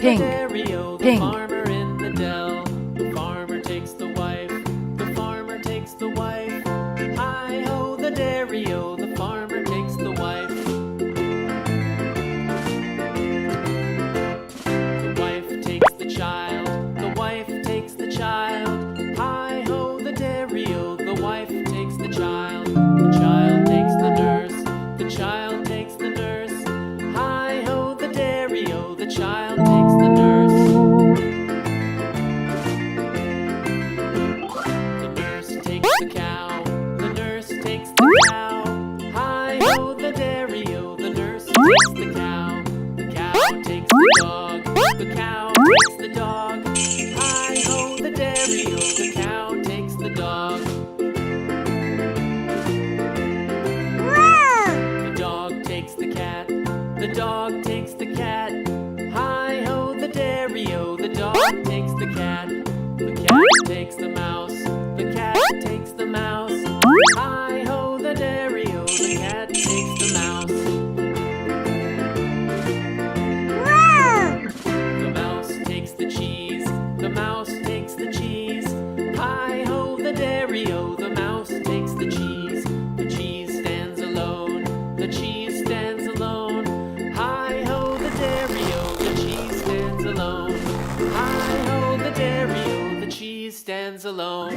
Pink. the dairy-o, the Pink. farmer in the dell. The farmer takes the wife, the farmer takes the wife. Hi-ho, the dairy-o, the farmer takes the wife. The wife takes the child, the wife takes the child. Hi-ho, the dairy-o, the wife takes the child. The child takes the nurse, the child takes the nurse. Hi-ho, the dairy-o, the child takes the nurse. The nurse takes the cow, the nurse takes the cow. Hi-ho, the dairy-o, the nurse takes the cow. The cow takes the dog, the cow takes the dog. Hi-ho, the dairy-o, the cow takes the dog. The dog takes the cat, the dog takes the cat. Hi-ho, the dairy-o, the dog takes the cat. The cat takes the mouse, the cat takes the mouse. Hi-ho, the dairy-o, the cat takes the mouse. The mouse takes the cheese, the mouse takes the cheese. Hi-ho, the dairy-o, the mouse takes the cheese. The cheese stands alone, the cheese stands alone. Hi-ho, the dairy-o, the cheese stands alone. Hi-ho, the dairy-o, the cheese stands alone.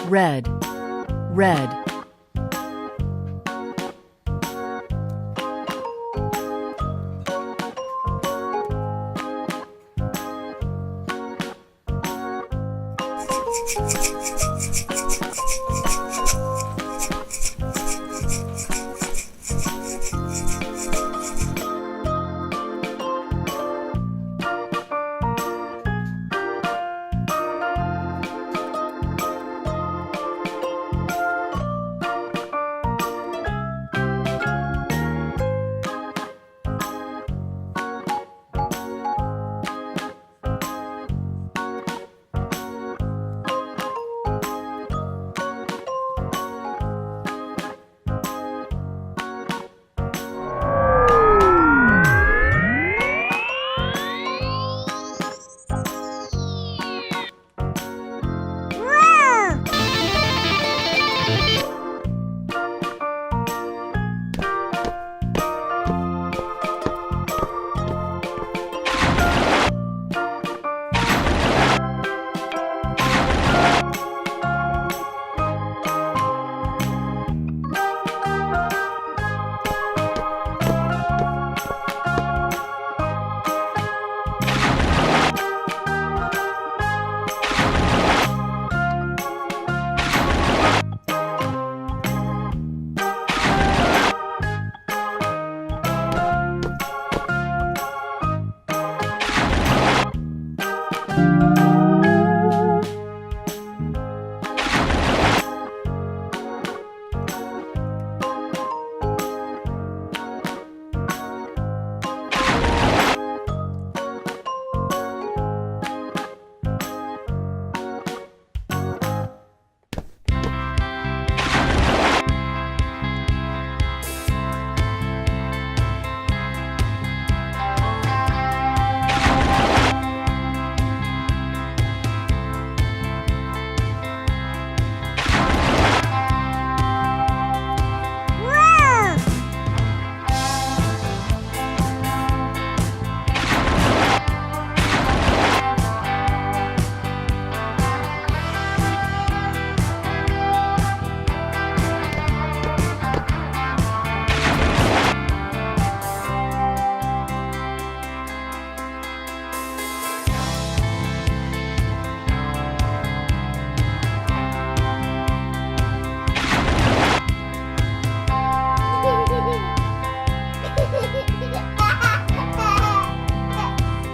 Red. Red.